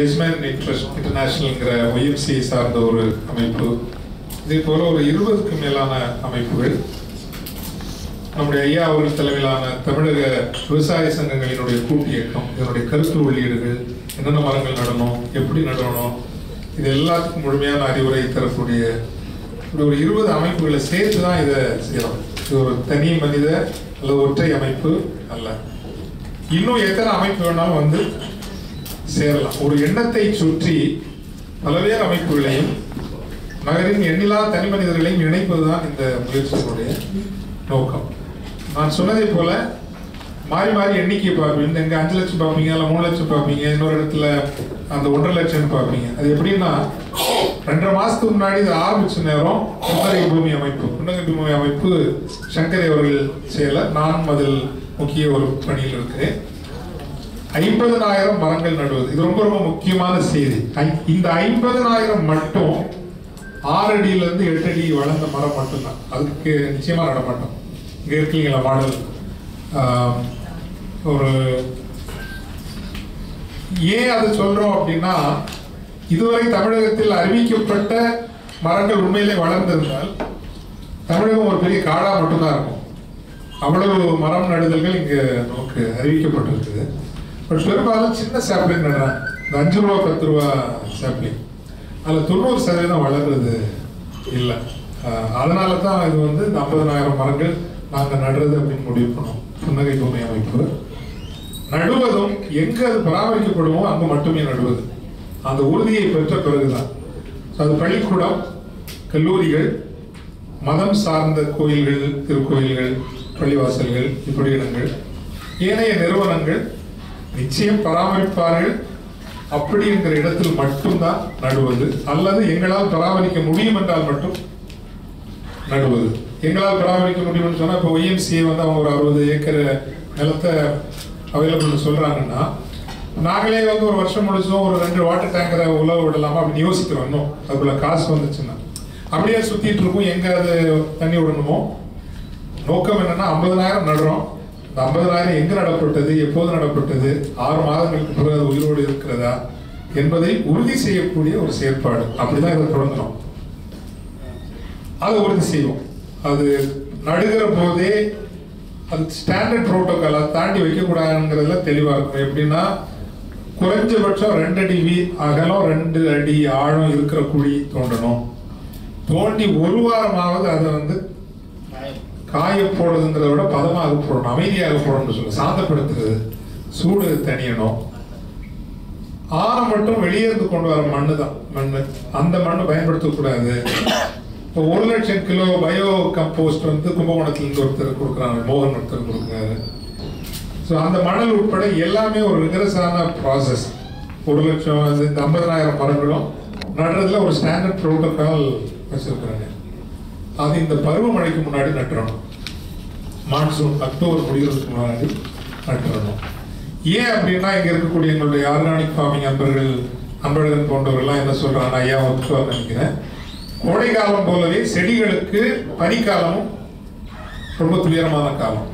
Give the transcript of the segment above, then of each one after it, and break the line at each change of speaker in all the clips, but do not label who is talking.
எஸ்மேன் இன்டர்நேஷனல்ங்கிற ஒய்எம்சிஐ சார்ந்த ஒரு அமைப்பு, இதே போல ஒரு 20க்கும் மேலான அமைப்புகள், நம்முடைய ஐயா அவர்கள் தலைமையிலான தமிழக விவசாய சங்கங்களினுடைய கூட்டு இயக்கம், இதனுடைய கருத்து உள்ளீடுகள், என்னென்ன மரங்கள் நடணும், எப்படி நடணும், இது எல்லாத்துக்கும் முழுமையான அறிவுரை தரக்கூடிய ஒரு 20 அமைப்புகளை சேர்த்து தான் இதை செய்யறோம். இது ஒரு தனி மனித அல்லது ஒற்றை அமைப்பு அல்ல. இன்னும் எத்தனை அமைப்பு வேணாலும் வந்து சேரலாம். ஒரு எண்ணத்தை சுற்றி பல்வேறு அமைப்புகளையும் நகரின் எண்ணிலா தனி மனிதர்களையும் இணைப்பதுதான் இந்த முயற்சியினுடைய நோக்கம். நான் சொன்னதை போல மாறி மாறி எண்ணிக்கையை பார்ப்பீங்க. இங்கே 5 லட்சம் பார்ப்பீங்க, இல்லை 3 லட்சம் பார்ப்பீங்க, இன்னொரு இடத்துல அந்த 1.5 லட்சம் பார்ப்பீங்க. அது எப்படின்னா 2.5 மாசத்துக்கு முன்னாடி இது ஆரம்பிச்ச நேரம் புன்னகை பூமி அமைப்பு சங்கரை அவர்கள் செய்யல, நான் அதில் முக்கிய ஒரு பணியில் இருக்கிறேன். 50,000 மரங்கள் நடுவது, இது ரொம்ப ரொம்ப முக்கியமான செய்தி. இந்த 50,000 மட்டும் 6 அடியிலிருந்து 8 அடி வளர்ந்த மரம் மட்டும்தான். அதுக்கு நிச்சயமா நட மாட்டோம். இங்க இருக்கீங்களா மாடல்? ஒரு ஏன் அதை சொல்றோம் அப்படின்னா, இதுவரை தமிழகத்தில் அறிவிக்கப்பட்ட மரங்கள் உண்மையிலே வளர்ந்திருந்தால் தமிழகம் ஒரு பெரிய காடா மட்டும்தான் இருக்கும். அவ்வளவு மரம் நடுதல்கள் இங்க நமக்கு அறிவிக்கப்பட்டிருக்குது. பட் பெரும்பாலும் சின்ன சாப்ளிங் நடுறாங்க. இந்த 5 ரூபா 10 ரூபா சாப்ளிங், அதில் 90% வளர்றது இல்லை. அதனால தான் இது வந்து இந்த 50,000 மரங்கள் நாங்கள் நடுறது அப்படின்னு முடிவு பண்ணோம். புன்னகை பூமி அமைப்பு நடுவதும் எங்க அது பராமரிக்கப்படுமோ அங்கு மட்டுமே நடுவது, அந்த உறுதியை பெற்ற பிறகுதான். அது பள்ளிக்கூடம், கல்லூரிகள், மதம் சார்ந்த கோயில்கள், திருக்கோயில்கள், பள்ளிவாசல்கள், இப்படி இடங்கள், ஏனைய நிறுவனங்கள் நிச்சயம் பராமரிப்பார்கள். அப்படி என்கிற இடத்தில் மட்டும்தான் நடுவது, அல்லது எங்களால் பராமரிக்க முடியும் என்றால் மட்டும் நடுவது. எங்களால் பராமரிக்க முடியும்னு சொன்னா, இப்போ ஒய்எம்சிஏ வந்து அவங்க ஒரு 60 ஏக்கர் நிலத்தை அவைலபிள் சொல்றாங்கன்னா, நாங்களே வந்து ஒரு வருஷம் முடிச்சோம் ஒரு 2 வாட்டர் டேங்கரை உழவு விடலாமா அப்படின்னு யோசிக்கிறோம். இன்னும் அதுக்குள்ள காசு வந்துச்சுன்னா அப்படியே சுத்திட்டு இருக்கும். எங்க அது தண்ணி விடணுமோ, நோக்கம் என்னன்னா 50,000 நடுறோம். இந்த 50,000 எங்க நடப்பட்டது, எப்போது நடப்பட்டது, 6 மாதங்களுக்கு பிறகு அது உயிரோடு இருக்கிறதா என்பதை உறுதி செய்யக்கூடிய ஒரு செயற்பாடு. அப்படிதான் இதை தொடங்கணும். அதை உறுதி செய்வோம். அது நடுகிற போதே அது ஸ்டாண்டர்ட் புரோட்டோகால், அதை தாண்டி வைக்கக்கூடாதுங்கிறதுல தெளிவாக இருக்கும். எப்படின்னா, குறைஞ்சபட்சம் 2 அடி அகலம், 2 அடி ஆழம் இருக்கிற குழி தோண்டணும். தோண்டி 1 வாரமாவது அதை வந்து காய போடுறதுங்கிறத விட பதமாக போடணும், அமைதியாக போடணும்னு சொல்லு, சாந்தப்படுத்துறது, சூடு தணியணும். ஆரம் மட்டும் வெளியே இருந்து கொண்டு வர மண்ணு தான் மண்ணு, அந்த மண்ணு பயன்படுத்தக்கூடாது. இப்போ 1 லட்சம் கிலோ பயோ கம்போஸ்ட் வந்து கும்பகோணத்திலிருந்து ஒருத்தர் கொடுக்குறாங்க, மோகன் ஒருத்தர் கொடுக்குறாரு. ஸோ அந்த மணல் உட்பட எல்லாமே ஒரு ரிகரஸான ப்ராசஸ். 1 லட்சம் இந்த 50,000 மரங்களும் நடுறதுல ஒரு ஸ்டாண்டர்ட் ப்ரோட்டோகால் வச்சிருக்கிறாங்க. அது இந்த பருவமழைக்கு முன்னாடி நட்டுறணும். மான்சூன் அக்டோபர் முடிகிறதுக்கு முன்னாடி நட்டுறணும். ஏன் அப்படின்னா, இங்க இருக்கக்கூடிய எங்களுடைய ஆர்கானிக் ஃபார்மிங் அன்பழகன் போன்றவர்கள்லாம் என்ன சொல்றாங்க, ஐயா ஒத்துவார் நினைக்கிறேன், கோடை காலம் போலவே செடிகளுக்கு பனிக்காலமும் ரொம்ப துயரமான காலம்.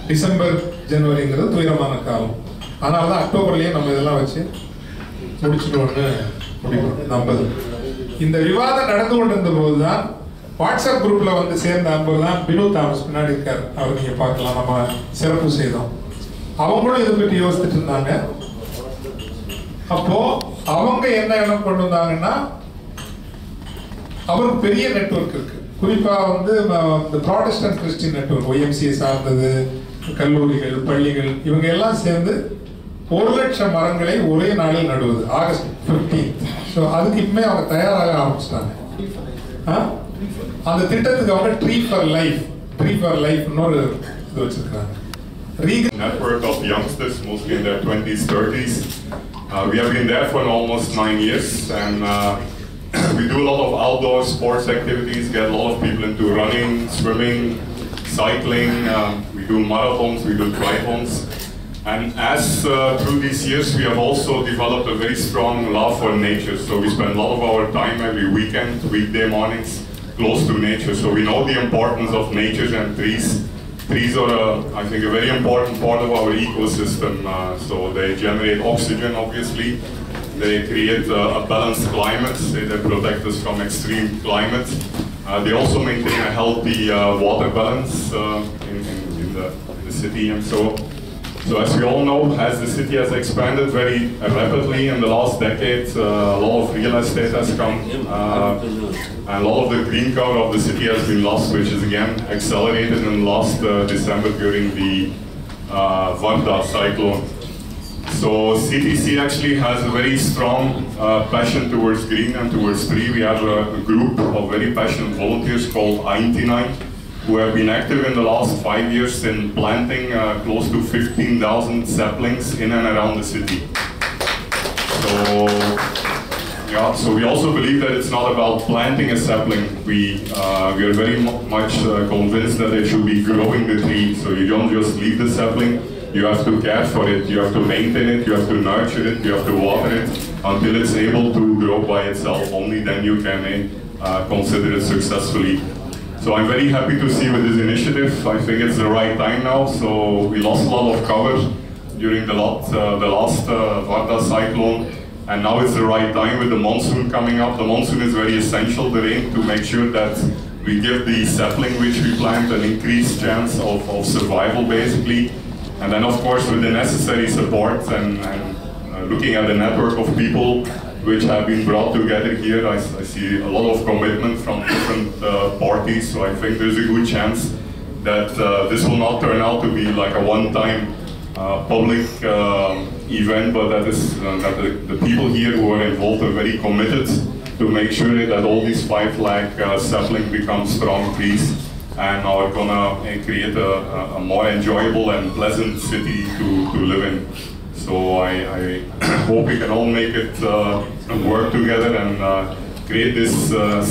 டிசம்பர் ஜனவரிங்கிறது துயரமான காலம். அதனால தான் அக்டோபர்லயே நம்ம இதெல்லாம் வச்சு முடிச்சுட்டோம்னு முடிவு நம்பது. இந்த விவாதம் நடந்து கொண்டிருந்த போதுதான் வாட்ஸ்அப் குரூப்ல வந்து சேர்ந்த நம்பர் தான் பினு தாமஸ், பின்னாடி இருக்காரு, அவர் நீங்க பார்க்கலாம், நம்ம சிறப்பு செய்தோம். அவங்களும் இதை பற்றி யோசிச்சுட்டு இருந்தாங்க. அப்போ அவங்க என்ன கொண்டு வந்தாங்கன்னா, அவருக்கு பெரிய நெட்வொர்க் இருக்கு. குறிப்பா வந்து இந்த ப்ராட்டஸ்டன்ட் கிறிஸ்டியன் நெட்வொர்க், ஒய்எம்சிஏ சார்ந்தது, கல்லூரிகள், பள்ளிகள், இவங்க எல்லாம் சேர்ந்து 1 லட்சம் மரங்களை ஒரே நாளில் நடுவது, ஆகஸ்ட் 15. ஸோ அதுக்கு இப்பமே அவங்க தயாராக ஆரம்பிச்சிட்டாங்க. அந்த திட்டத்துக்கு அவங்க ட்ரீ ஃபார் லைஃப் இன்னொரு இது வச்சிருக்காங்க.
Network of youngsters, mostly in their 20s, 30s. We have been there for almost 9 years, and we do a lot of outdoor sports activities, get a lot of people into running, swimming, cycling, we do marathons, we do triathlons. And as through these years, we have also developed a very strong love for nature. So we spend a lot of our time every weekend, weekday mornings, close to nature. So we know the importance of nature and trees trees are, I think, a very important part of our ecosystem. So they generate oxygen, obviously. They create a balanced climate. They protect us from extreme climate. They also maintain a healthy water balance in the city. And so as we all know, as the city has expanded very rapidly in the last decade, a lot of real estate has come, and a lot of the green cover of the city has been lost, which is again accelerated in last December during the Varda cyclone. So CTC actually has a very strong passion towards green and towards tree. We have a group of very passionate volunteers called Aintinai, who have been active in the last 5 years in planting close to 15,000 saplings in and around the city. So we also believe that it's not about planting a sapling. We are very much convinced that they should be growing the tree. So you don't just leave the sapling, you have to care for it, you have to maintain it, you have to nurture it, you have to water it until it's able to grow by itself. Only then you can consider it successfully. So I'm very happy to see with this initiative. I think it's the right time now. So we lost a lot of cover during the last Varda cyclone, and now it's the right time with the monsoon coming up. The monsoon is very essential, the rain, to make sure that we give the sapling which we plant an increased chance of survival, basically. And then, of course, with the necessary support and looking at the network of people which have been brought together here, I see a lot of commitment from different parties. So I think there's a good chance that this will not turn out to be like a one-time public event, but that the people here who are involved are very committed to make sure that all these 5 lakh saplings become strong trees and are gonna create a more enjoyable and pleasant city to live in. So I hope we can all make it work together and create this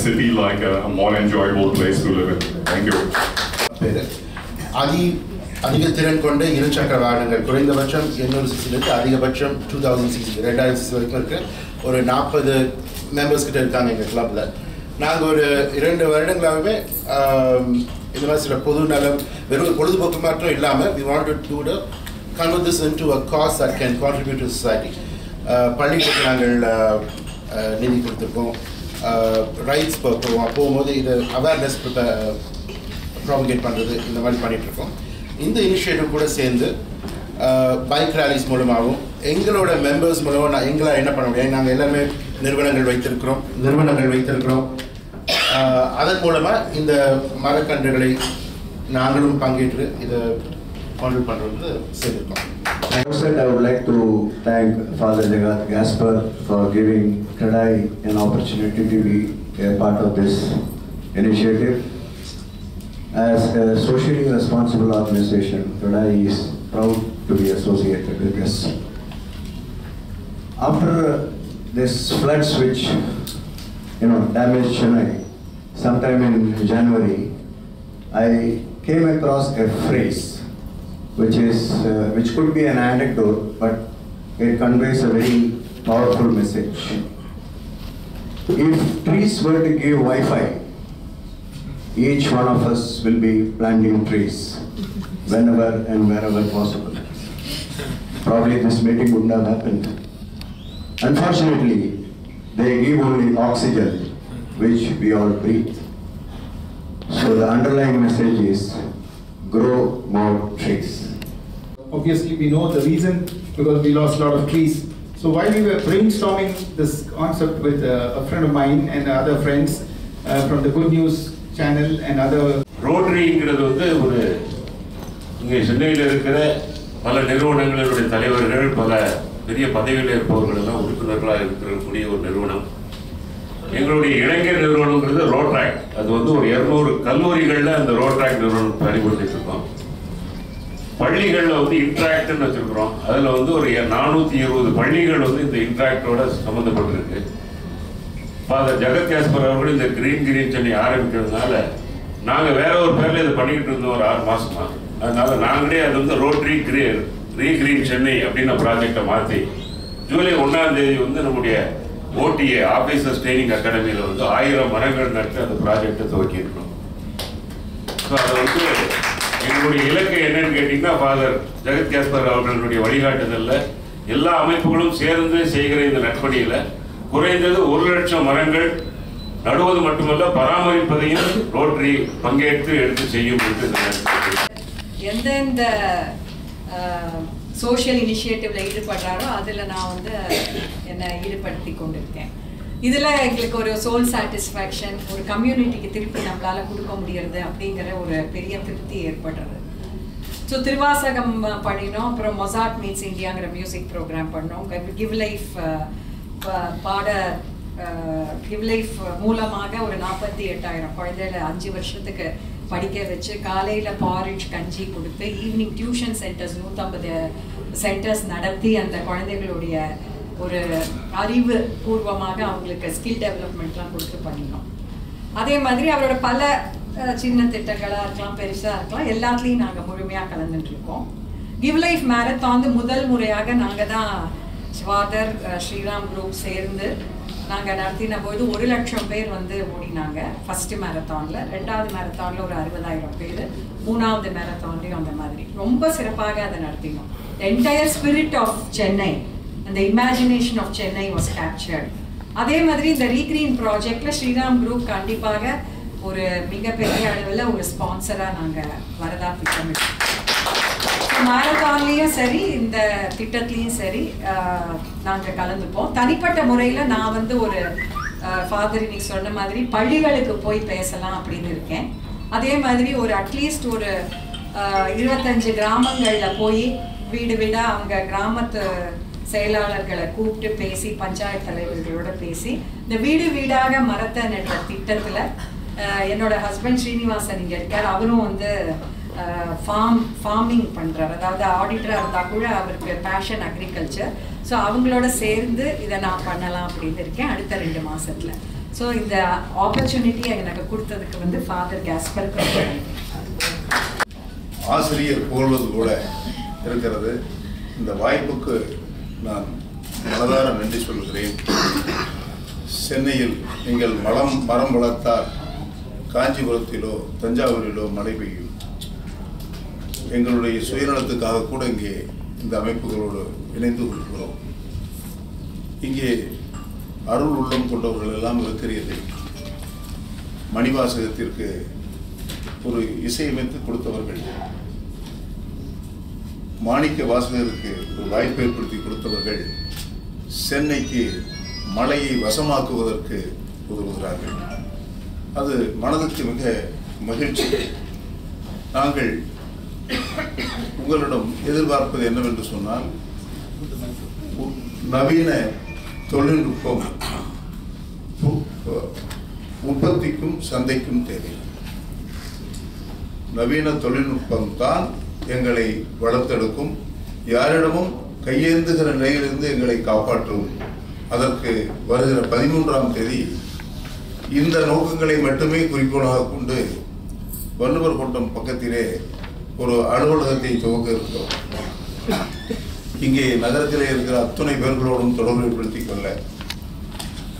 city like a more enjoyable place to live in. Thank you.
அதிக திறன் கொண்ட இருசக்கர வாகனங்கள் குறைந்தபட்சம் 800 சிசிலிருந்து அதிகபட்சம் 2000 CC வரைக்கும் இருக்கு. ஒரு 40 மெம்பர்ஸ் கிட்ட இருக்காங்க எங்கள் கிளப்ல. நாங்கள் ஒரு 2 வருடங்களாகவே இந்த மாதிரி சில பொது நலம் வெறும் பொழுதுபோக்கு மட்டும் இல்லாமல் we wanted to convert this into a cause that can contribute to society. பள்ளிகளுக்கு நாங்கள் நிதி கொடுத்துருக்கோம். ரைட்ஸ் போகும்போது இது அவேர்னஸ் ப்ராபகேட் பண்ணுறது இந்த மாதிரி பண்ணிகிட்ருக்கோம். இந்த இனிஷியேட்டிவ் கூட சேர்ந்து பைக் ரேலிஸ் மூலமாகவும் எங்களோட மெம்பர்ஸ் மூலமாக எங்களால் என்ன பண்ண முடியும், நாங்கள் எல்லாருமே நிறுவனங்கள் வைத்திருக்கிறோம். அதன் மூலமாக இந்த மரக்கன்றுகளை நாங்களும் பங்கேற்று இதை contribute பண்ணுறது செய்திருக்கோம்.
I would like to thank Father Jagat Gaspar for giving Kadai an opportunity to be a part of this initiative. As a socially responsible organization, Kadai is proud to be associated with this. After this floods which damaged Chennai sometime in January, I came across a phrase which could be an anecdote, but it conveys a very powerful message. If trees were to give Wi-Fi, each one of us will be planting trees whenever and wherever possible. Probably this meeting wouldn't have happened. Unfortunately, they give only oxygen, which we all breathe. So the underlying message is grow more trees.
Obviously, we know the reason because we lost a lot of trees. So while we were brainstorming this concept with a friend of mine and other friends from the Good News channel and other.
ரோட்டரிங்கிறது வந்து ஒரு இங்கே சென்னையில் இருக்கிற பல நிறுவனங்களுடைய தலைவர்கள், பல பெரிய பதவியில் இருப்பவர்கள் எல்லாம் உறுப்பினர்களாக இருக்கக்கூடிய ஒரு நிறுவனம். எங்களுடைய இளைஞர் நிறுவனங்கிறது ரோட்ராக். அது வந்து ஒரு 200 கல்லூரிகளில் அந்த ரோட்ராக் நிறுவனம் பயன்படுத்திட்டு இருக்கோம். பள்ளிகளில் வந்து இன்ட்ராக்ட்னு வச்சுருக்கிறோம். அதில் வந்து ஒரு 420 பள்ளிகள் வந்து இந்த இன்ட்ராக்டோட சம்மந்தப்பட்டிருக்கு. ஃபாதர் ஜகத் காஸ்பர் அவர்கள் இந்த கிரீன் சென்னை ஆரம்பிக்கிறதுனால நாங்கள் வேற ஒரு பேரில் இதை பண்ணிக்கிட்டு இருந்தோம் ஒரு 6 மாதமா. அதனால நாங்களே அது வந்து ரோட்டரி கிரீன் சென்னை அப்படின்ற ப்ராஜெக்டை மாற்றி ஜூலை 1ஆம் தேதி வந்து நம்முடைய ஓடிஏ ஆஃபீஸர்ஸ் ட்ரைனிங் அகாடமியில் வந்து 1000 மரங்கள் நட்டு அந்த ப்ராஜெக்டை துவக்கியிருக்கோம். ஸோ அதை வந்து எங்களுடைய இலக்கு என்னன்னு கேட்டீங்கன்னா, ஃபாதர் ஜெகத் கேஸ்பர் அவர்களுடைய வழிகாட்டுதலில் எல்லா அமைப்புகளும் சேர்ந்து செய்கிற இந்த நட்பணியில் குறைந்தது 1,00,000 மரங்கள் நடுவது மட்டுமல்ல, பராமரிப்பதையும் ரோட்டரி பங்கேற்று எடுத்து செய்யும்.
எந்தெந்த சோஷியல் இனிஷியேட்டிவ்ல ஈடுபடுறாரோ அதில் நான் வந்து என்னை ஈடுபடுத்தி கொண்டிருக்கேன். இதில் எங்களுக்கு ஒரு சோல் சாட்டிஸ்ஃபேக்ஷன், ஒரு கம்யூனிட்டிக்கு திருப்பி நம்மளால் கொடுக்க முடியறது அப்படிங்கிற ஒரு பெரிய திருப்தி ஏற்படுறது. ஸோ திருவாசகம் பண்ணினோம், அப்புறம் மொசாட் மீட்ஸ் இந்தியாங்கிற மியூசிக் ப்ரோக்ராம் பண்ணோம். கிவ் லைஃப் கிவ் லைஃப் மூலமாக ஒரு 48,000 குழந்தைகளை 5 வருஷத்துக்கு படிக்க வச்சு, காலையில் பாரிஜ் கஞ்சி கொடுத்து, ஈவினிங் டியூஷன் சென்டர்ஸ் 150 சென்டர்ஸ் நடத்தி அந்த குழந்தைகளுடைய ஒரு அறிவு பூர்வமாக அவங்களுக்கு ஸ்கில் டெவலப்மெண்ட்லாம் கொடுத்து பண்ணினோம். அதே மாதிரி அவரோட பல சின்ன திட்டங்களாக இருக்கலாம், பெருசாக இருக்கலாம், எல்லாத்துலேயும் நாங்கள் முழுமையாக கலந்துட்டுருக்கோம். கிவ் லைஃப் மேரத்தான் முதல் முறையாக நாங்கள் தான் ஃபாதர் ஸ்ரீராம் குரூப் சேர்ந்து நாங்கள் நடத்தின போது 1,00,000 பேர் வந்து ஓடினாங்க. ஃபஸ்ட்டு மேரத்தானில், 2வது மேரத்தானில் ஒரு 60,000 பேர், 3வது மேரத்தான்லேயும் அந்த மாதிரி ரொம்ப சிறப்பாக அதை நடத்தினோம். என்டையர் ஸ்பிரிட் ஆஃப் சென்னை, அந்த imagination of Chennai was captured. அதே மாதிரி இந்த ரீக்ரீன் ப்ராஜெக்டில் ஸ்ரீராம் குரூப் கண்டிப்பாக ஒரு மிகப்பெரிய அளவில் ஒரு ஸ்பான்சராக நாங்கள் வரதா திட்டமிட்டோம். மாரத்தான்லேயும் சரி, இந்த திட்டத்துலேயும் சரி நாங்கள் கலந்துப்போம். தனிப்பட்ட முறையில் நான் வந்து ஒரு ஃபாதர் இன்னைக்கு சொன்ன மாதிரி பள்ளிகளுக்கு போய் பேசலாம் அப்படின்னு இருக்கேன். அதே மாதிரி ஒரு அட்லீஸ்ட் ஒரு 25 கிராமங்களில் போய் வீடு வீடாக அவங்க கிராமத்து செயலாளர்களை கூப்பிட்டு பேசி, பஞ்சாயத்து தலைவர்களோட பேசி, இந்த வீடு வீடாக மரத்தை நடுற திட்டத்தில் என்னோட ஹஸ்பண்ட் ஸ்ரீனிவாசன் இங்கே இருக்கார். அவரும் வந்து ஃபார்மிங் பண்ணுறார், அதாவது ஆடிட்டராக இருந்தால் கூட அவருக்கு பேஷன் அக்ரிகல்ச்சர். ஸோ அவங்களோட சேர்ந்து இதை நான் பண்ணலாம் அப்படின்னு இருக்கேன் அடுத்த 2 மாதத்தில். ஸோ இந்த ஆப்பர்ச்சுனிட்டியை எனக்கு கொடுத்ததுக்கு வந்து ஃபாதர் கேஸ்பருக்கு
ஆசிரியர் போல்வது கூட இருக்கிறது. இந்த வாய்ப்புக்கு நான் மனதார நன்றி சொல்கிறேன். சென்னையில் நீங்கள் மரம் வளர்த்தால் காஞ்சிபுரத்திலோ தஞ்சாவூரிலோ மழை பெய்யும். எங்களுடைய சுயநலத்துக்காக கூட இங்கே இந்த அமைப்புகளோடு இணைந்து கொள்கிறோம். இங்கே அருள் உள்ளம் கொண்டவர்கள் எல்லாம் இருக்கிறீர்கள். மணிவாசகத்திற்கு ஒரு இசையமைத்து கொடுத்தவர்கள், மாணிக்க வாசகருக்கு ஒரு வாய்ப்பு ஏற்படுத்தி கொடுத்தவர்கள், சென்னைக்கு மழையை வசமாக்குவதற்கு உதவுகிறார்கள். அது மனதுக்கு மிக மகிழ்ச்சி. நாங்கள் உங்களிடம் எதிர்பார்ப்பது என்னவென்று சொன்னால், நவீன தொழில்நுட்பம் உற்பத்திக்கும் சந்தைக்கும் தேவை. நவீன தொழில்நுட்பம் தான் எங்களை வளர்த்தெடுக்கும், யாரிடமும் கையேந்துகிற நிலையிலிருந்து எங்களை காப்பாற்றும். அதற்கு வருகிற 13ஆம் தேதி இந்த நோக்கங்களை மட்டுமே குறிக்கோளாக கொண்டு வள்ளுவர் கோட்டம் பக்கத்திலே ஒரு அலுவலகத்தை துவக்க இருக்கிறோம். இங்கே நகரத்திலே இருக்கிற அத்துணை பேர்களோடும் தொடர்பு ஏற்படுத்திக் கொள்ள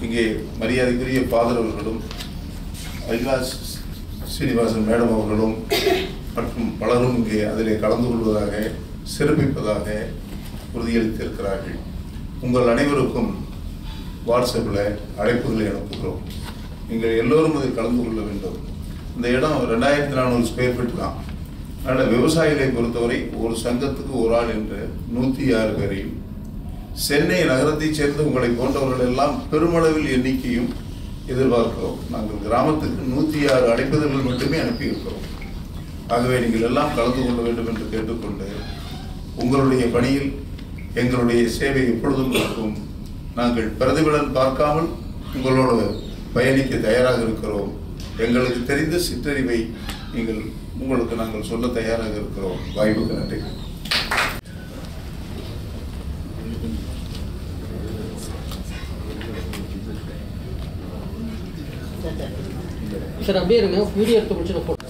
இங்கே மரியாதைக்குரிய ஃபாதர் அவர்களும் ஐலா ஸ்ரீனிவாசன் மேடம் அவர்களும் மற்றும் பலரும் இங்கே அதிலே கலந்து கொள்வதாக, சிறப்பிப்பதாக உறுதியளித்திருக்கிறார்கள். உங்கள் அனைவருக்கும் வாட்ஸ்அப்பில் அழைப்புகளை அனுப்புகிறோம். நீங்கள் எல்லோரும் அதில் கலந்து கொள்ள வேண்டும். இந்த இடம் 2400 ஸ்கொயர் ஃபீட் தான். அதனால் விவசாயிகளை பொறுத்தவரை ஒரு சங்கத்துக்கு ஒரு ஆள் என்று 106 பேரையும், சென்னை நகரத்தைச் சேர்ந்த உங்களை போன்றவர்கள் எல்லாம் பெருமளவில் எண்ணிக்கையும் எதிர்பார்க்கிறோம். நாங்கள் கிராமத்துக்கு 106 அழைப்புதல்கள் மட்டுமே அனுப்பியிருக்கிறோம். ஆகவே நீங்கள் எல்லாம் கலந்து கொள்ள வேண்டும் என்று கேட்டுக்கொண்டு, உங்களுடைய பணியில் எங்களுடைய சேவை எப்பொழுதும் இருக்கும். நாங்கள் பிரதிபலன் பார்க்காமல் உங்களோடு பயணிக்க தயாராக இருக்கிறோம். எங்களுக்கு தெரிந்த சிற்றறிவை உங்களுக்கு நாங்கள் சொல்ல தயாராக இருக்கிறோம். வாய்ப்புக்கு நன்றி.
சார் அப்படியே இருங்க, வீடியோ எடுத்து முடிச்சு போட்டோம்.